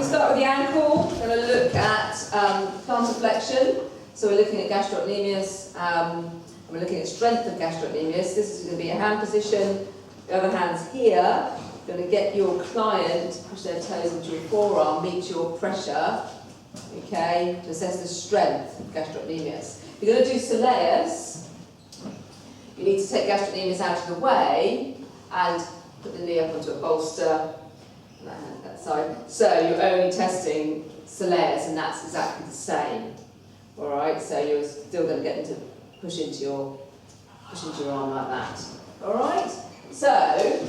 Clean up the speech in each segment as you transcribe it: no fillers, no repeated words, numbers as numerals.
we start with the ankle, we're going to look at plantar flexion. So we're looking at gastrocnemius, and we're looking at strength of gastrocnemius. This is going to be a hand position. The other hand's here. You're going to get your client to push their toes into your forearm, meet your pressure, okay, to assess the strength of gastrocnemius. If you're going to do soleus, you need to take gastrocnemius out of the way and put the knee up onto a bolster, and that hand that side. So you're only testing soleus, and that's exactly the same. All right, so you're still going to get them to push into your arm like that. All right, so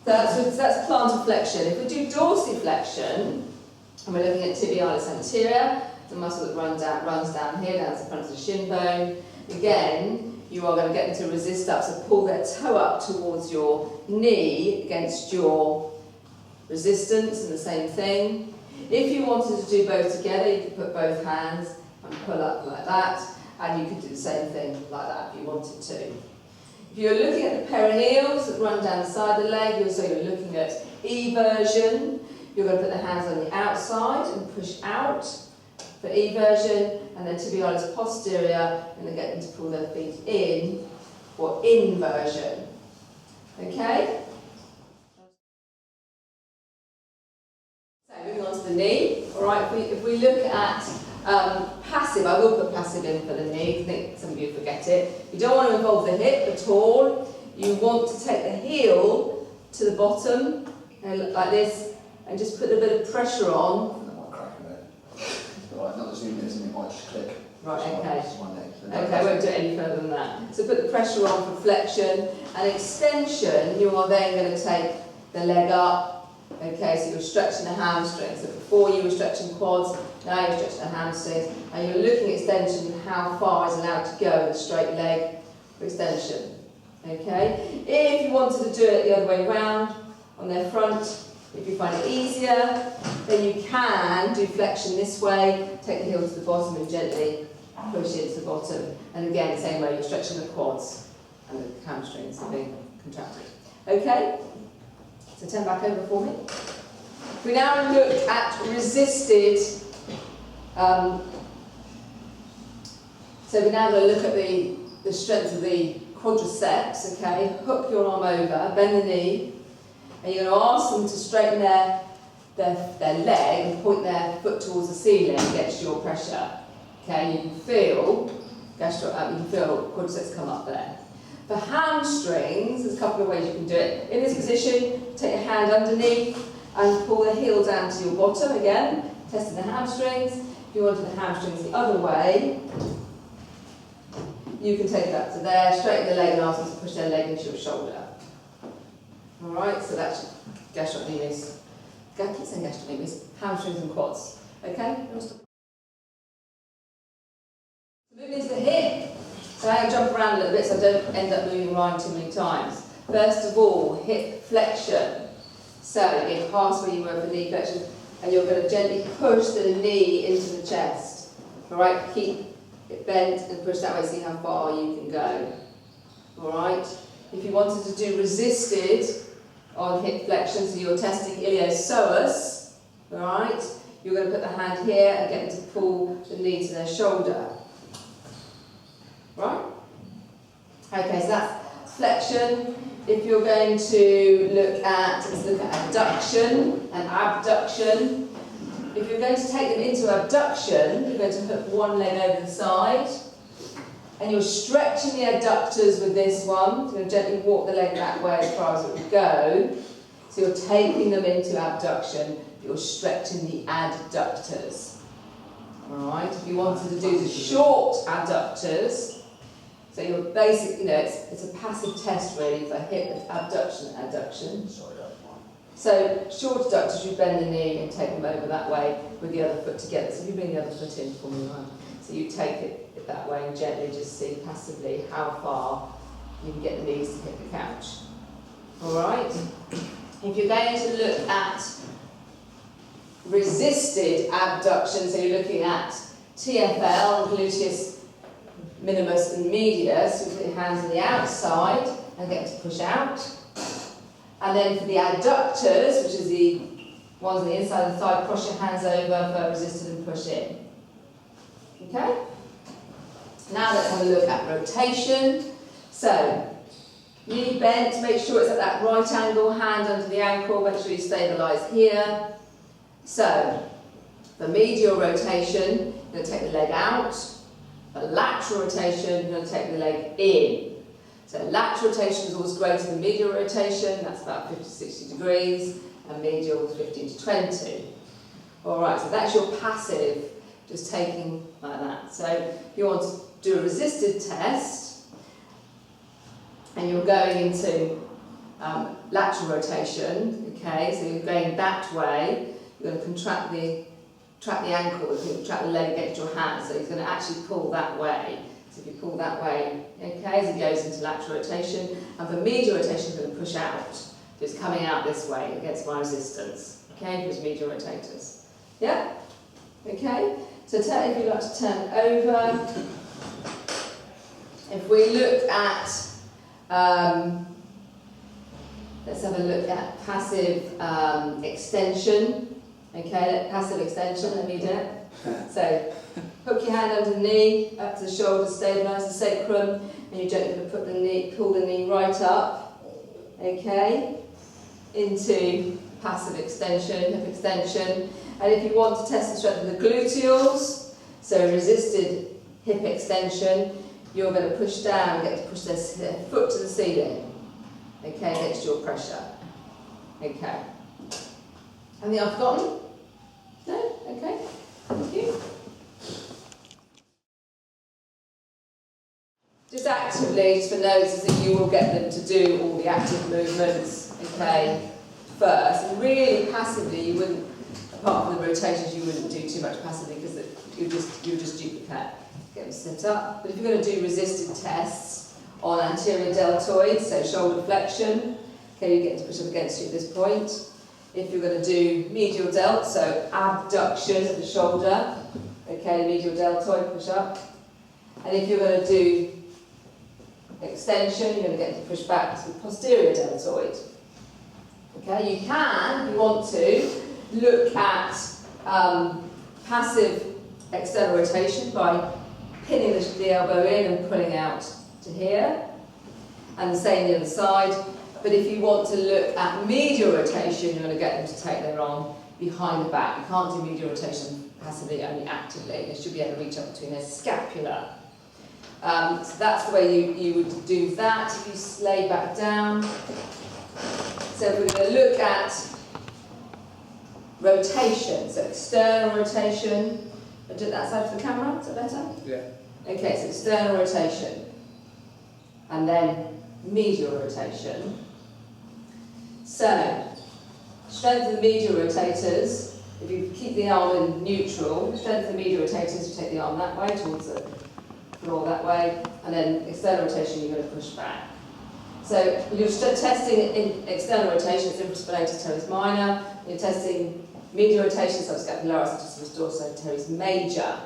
that's plantar flexion. If we do dorsiflexion, and we're looking at tibialis anterior, the muscle that runs down here, down to the front of the shin bone. Again, you are going to get them to resist up, so pull their toe up towards your knee against your resistance, and the same thing. If you wanted to do both together, you could put both hands and pull up like that, and you could do the same thing like that if you wanted to. If you're looking at the perineals that run down the side of the leg, you're looking at eversion. You're going to put the hands on the outside and push out for eversion, and then tibialis posterior, and then get them to pull their feet in for inversion. Okay? So moving on to the knee. All right, if we look at passive, I will put passive in for the knee. I think some of you forget it. You don't want to involve the hip at all. You want to take the heel to the bottom, like this, and just put a bit of pressure on. That might crack a bit. Right, not zoom in, it might just click. Right, okay. Okay, Okay, I won't do it any further than that. So put the pressure on for flexion and extension. You are then going to take the leg up. Okay, so you're stretching the hamstrings. So before you were stretching quads, now you're stretching the hamstrings, and you're looking at extension, how far is allowed to go in a straight leg for extension. Okay, if you wanted to do it the other way around, on their front, if you find it easier, then you can do flexion this way, take the heel to the bottom and gently push it to the bottom. And again, same way, you're stretching the quads and the hamstrings are being contracted. Okay? So turn back over for me. We now look at resisted, so we're now going to look at the strength of the quadriceps, okay? Hook your arm over, bend the knee, and you're going to ask them to straighten their leg and point their foot towards the ceiling against your pressure. Okay, you can feel quadriceps come up there. For hamstrings, there's a couple of ways you can do it. In this position, take your hand underneath and pull the heel down to your bottom again, testing the hamstrings. If you wanted the hamstrings the other way, you can take it up to there, straighten the leg and ask them to push their leg into your shoulder. Alright, so that's gastrocnemius. I keep saying gastrocnemius, hamstrings and quads. Okay? Moving into the hip. So I'm going to jump around a little bit so I don't end up moving around too many times. First of all, hip flexion. So again, past where you were for knee flexion, and you're going to gently push the knee into the chest. Alright, keep it bent and push that way, see how far you can go. Alright? If you wanted to do resisted on hip flexion, so you're testing iliopsoas, alright, you're going to put the hand here and get them to pull the knee to their shoulder. Right? Okay, so that's flexion. If you're going to look at, let's look at adduction and abduction. If you're going to take them into abduction, you're going to hook one leg over the side, and you're stretching the adductors with this one. So you're going to gently walk the leg that way as far as it will go. So you're taking them into abduction, you're stretching the adductors. Alright, if you wanted to do the short adductors, so you're basically, it's a passive test really for hip abduction and adduction. So short adductors, you bend the knee and take them over that way with the other foot together. So if you bring the other foot in for me, right? So you take it that way and gently just see passively how far you can get the knees to hit the couch. Alright? If you're going to look at resisted abduction, so you're looking at TFL, gluteus minimus and medius, so you put your hands on the outside and get to push out. And then for the adductors, which is the One's on the inside of the thigh, cross your hands over for resisted and push in. Okay? Now let's have a look at rotation. So, knee bent, make sure it's at that right angle, hand under the ankle, make sure you stabilise here. So, for medial rotation, you're going to take the leg out. For lateral rotation, you're going to take the leg in. So lateral rotation is always greater than medial rotation, that's about 50 to 60 degrees, and medial is 15 to 20. Alright, so that's your passive, just taking like that. So if you want to do a resisted test, and you're going into lateral rotation, okay, so you're going that way, you're going to contract the ankle, contract the leg against your hand, so he's going to actually pull that way. So if you pull that way, okay, as it goes into lateral rotation, and for medial rotation, you're going to push out. So it's coming out this way against my resistance, okay, for medial rotators. Yeah? Okay? So if you'd like to turn over, if we look at, let's have a look at passive extension. Okay, passive extension, let me do it. So, hook your hand under the knee, up to the shoulder, stabilise the sacrum, and you're gently going to pull the knee right up, okay, into passive extension, hip extension. And if you want to test the strength of the gluteals, so resisted hip extension, you're going to push down, get to push their foot to the ceiling, okay, against your pressure. Okay. Anything I've forgotten? No? Okay. Thank you. Just actively, just for notes, is that you will get them to do all the active movements, okay, first. And really passively, you wouldn't, apart from the rotations, you wouldn't do too much passively because you just duplicate. Get them set up. But if you're going to do resisted tests on anterior deltoids, so shoulder flexion, okay, you get to push up against you at this point. If you're going to do medial delt, so abduction of the shoulder, okay, medial deltoid, push up. And if you're going to do extension, you're going to get to push back to the posterior deltoid. Okay, you can, if you want to, look at passive external rotation by pinning the elbow in and pulling out to here. And the same the other side. But if you want to look at medial rotation, you're going to get them to take their arm behind the back. You can't do medial rotation passively, only actively. They should be able to reach up between their scapula. So that's the way you would do that. If you lay back down. So we're going to look at rotation. So external rotation. I'll do that side for the camera. Is that better? Yeah. Okay, so external rotation. And then medial rotation. So, strength of the medial rotators, if you keep the arm in neutral, strength of the medial rotators, you take the arm that way, towards the floor that way, and then external rotation, you're going to push back. So, you're testing in external rotation, it's infraspinatus teres minor, you're testing medial rotation, subscapularis, latissimus dorsi, teres major.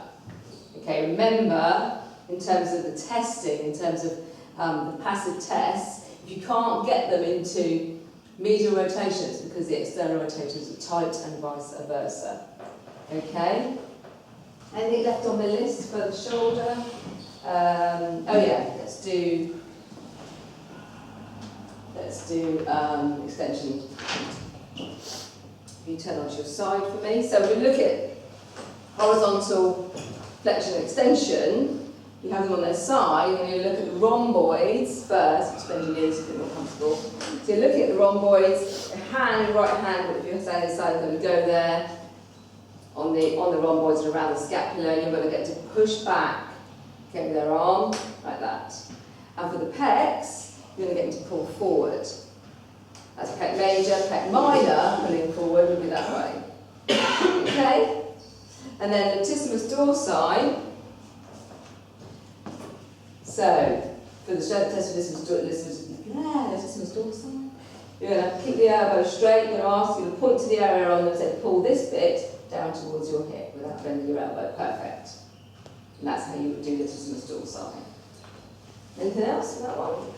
Okay, remember, in terms of the testing, in terms of the passive tests, if you can't get them into medial rotations because the external rotators are tight and vice versa. Okay? Anything left on the list for the shoulder? Oh yeah, let's do extension. You turn onto your side for me. So we look at horizontal flexion and extension. You have them on their side, and you look at the rhomboids first, which bend your knees a bit more comfortable. So you're looking at the rhomboids, your right hand, if you're standing inside, is going to go there on the rhomboids and around the scapula, and you're going to get to push back, okay, with their arm, like that. And for the pecs, you're going to get them to pull forward. That's pec major, pec minor, pulling forward would be that way. Okay? And then latissimus dorsi. So, for the strength test for latissimus dorsi, you're going to keep the elbow straight, you're going to ask you to point to the area on them and say, pull this bit down towards your hip without bending your elbow. Perfect. And that's how you would do latissimus dorsi. Anything else for that one?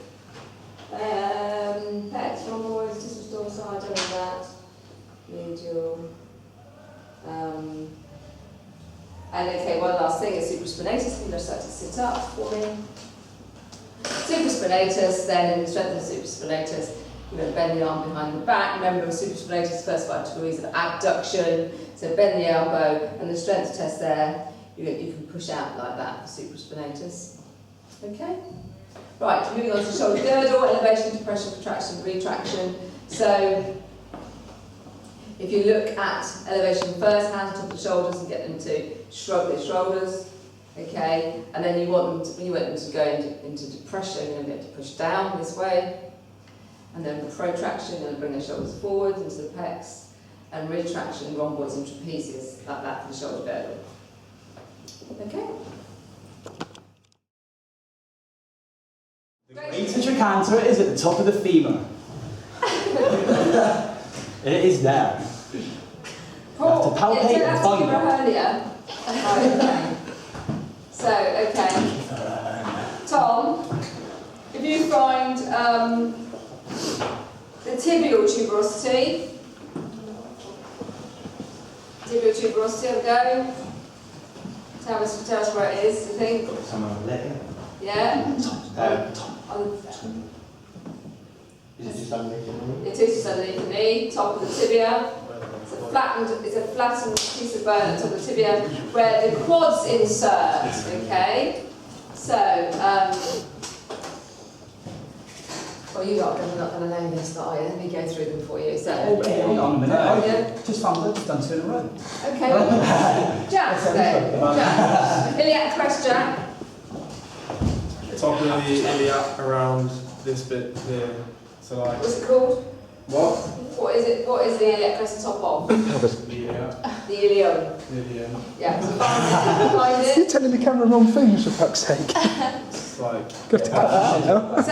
Pecs, rhomboids, latissimus dorsi, I don't know that. medial. And okay, one last thing is supraspinatus. Can you just start to sit up for me? Supraspinatus, then in the strength of supraspinatus, you're going to bend the arm behind the back. Remember, supraspinatus, first 5 degrees of abduction. So bend the elbow, and the strength test there, you can push out like that for supraspinatus. Okay? Right, moving on to shoulder girdle, elevation, depression, contraction, retraction. So if you look at elevation first, hands on top of the shoulders and get them to shrug their shoulders, okay? And then you want them to, when you want them to go into depression, you're going to be able to push down this way. And then for protraction, you're going to bring the shoulders forward into the pecs. And retraction, rhomboids and trapezius, like that for the shoulder girdle. Okay? The greater trochanter is at the top of the femur. It is there. Paul, to palpate yeah, and find hernia. Okay. So, okay. Tom, if you find the tibial tuberosity, have a go. Tell us where it is, do you think? Some of the leg. Yeah? Is it just underneath the knee? It is just underneath the knee, top of the tibia. It's a flattened piece of bone at the top of the tibia where the quads insert, okay? So, well, you're not going to know this, are you? Let me go through them for you. So, Okay, hang on a minute. Yeah. Just found I've done 2 in a row. Okay, well, Jack, then. Jack. Iliac crest, Jack. Top of the iliac around this bit here. So like. What's it called? What? What is it? What is the iliac crest top of? The iliac. The ilium. The ilium. Yeah. So find You're it. telling the camera wrong things, for fuck's sake. It's like. Got to cut that out. So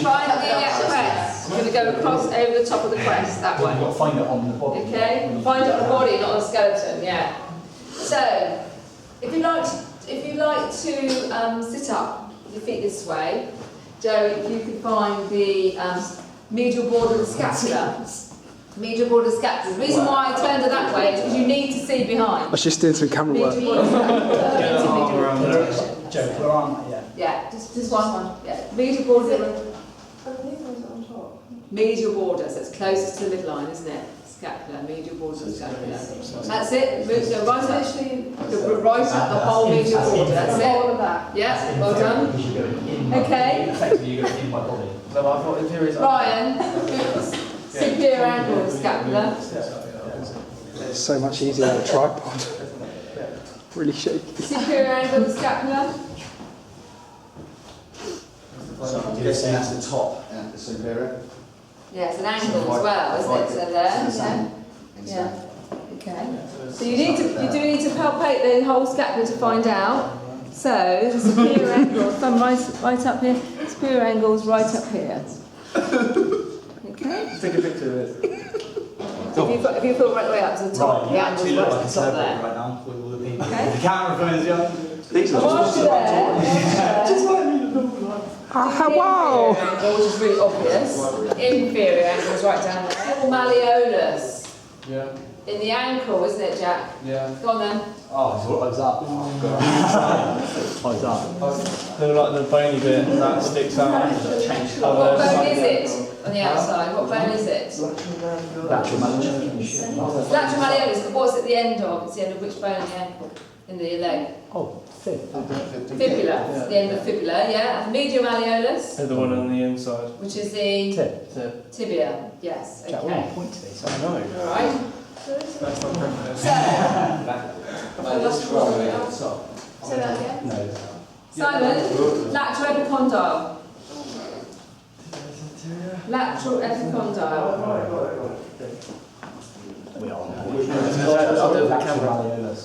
find the iliac crest. You're going to go across over the top of the crest that way. You've got to find it on the body. Okay. Find it on the body, not on the skeleton. Yeah. So if you like to sit up with your feet this way, Joe, if you could find the medial border of the scapula. Medial border of the scapula. The reason why I turned it that way is because you need to see behind. I was just doing some camera work. Medial border of the scapula. Joe, put her arm like, yeah. Yeah, just one. Yeah. Medial border. Medial border, so it's closest to the midline, isn't it? Scapula, medial border of scapula. That's it. Move, go right up. Go right up the whole medial border. That's it. All of that. Yeah, well done. Because you're going in my Okay. Effectively, you're going in my body. So I thought if here is. Ryan, superior angle of scapula. It's so much easier with a tripod. Really shaky. Superior angle of scapula. I'm guessing that's the top, yeah, the superior. Yeah, it's an angle as well, isn't it? So there. Yeah. Okay. So you do need to palpate the whole scapula to find out. So the superior angle, thumb right up here. Superior angle's right up here. Okay. Take a picture of it. If you put right the way up to the top, Right, the you angle's actually right look like to a the top celebrity there. right now with all the people. Okay. The camera phones, yeah. These Whilst you're there, Wow! angle, which is really obvious. Inferior angle is right down there. Malleolus. Yeah. In the ankle, isn't it, Jack? Yeah. Go on then. Oh, it's what up. What's up? Then like the bony bit that sticks out. What bone is it on the outside? What bone is it? Lateral malleolus. Lateral malleolus, but what's at the end of? It's the end of which bone in the ankle? In the leg? Oh, fib. Fibula. It's the end of the fibula, yeah. And medial malleolus, The one on the inside. which is the Tip. tibia. Yes, Jack, we're on okay. point today, so I know. Alright. That's not perfect. Say that again. No. Simon, lateral epicondyle. Lateral epicondyle. We are on I'll do it for lateral camera. malleolus.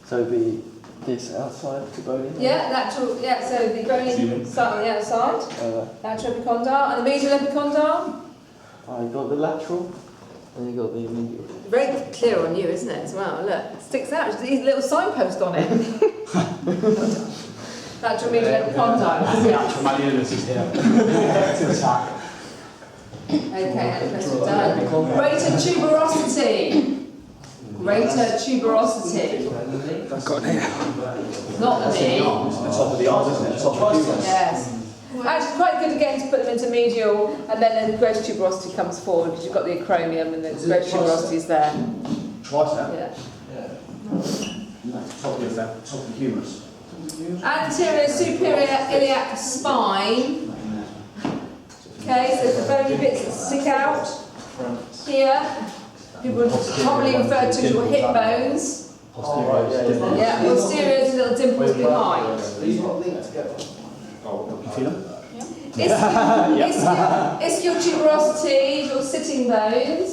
So be this outside the bone. Yeah, lateral, yeah, so the bony side on the outside. Lateral epicondyle. And the medial epicondyle. I got the lateral, and you got the medial. Very clear on you, isn't it, as well? Look, it sticks out. There's a little signpost on it. Lateral medial epicondyle. The lateral malleolus is here. To attack. Okay, and press it down. Greater tuberosity. Greater tuberosity. Got it. Not the knee. The top of the arm, isn't it? The top of the humerus. Yes. Actually, quite good again to put them into medial, and then the greater tuberosity comes forward because you've got the acromion and the greater tuberosity is there. Tricep. Yeah. No, top of the humerus. Anterior superior iliac spine. Okay, so the bony bits that stick out here. People commonly refer to as your hip bones. Yeah, posterior is little dimples behind. These not linked together. You feel them? Ischial tuberosity, your sitting bones.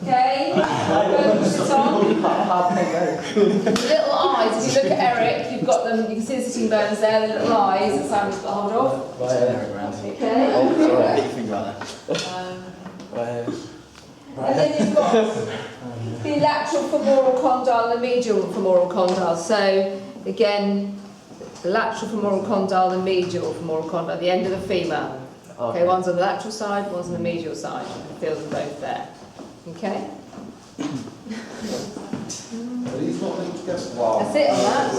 Okay, bones sit on. Little eyes, if you look at Eric, you've got them, you can see the sitting bones there, the little eyes that Simon's got hold of. Okay. And then you've got the lateral femoral condyle and the medial femoral condyle. So, again, the lateral femoral condyle and the medial femoral condyle at the end of the femur. Okay, one's on the lateral side, one's on the medial side. You can feel them both there. Okay? These not linked together. Wow. That's it on that.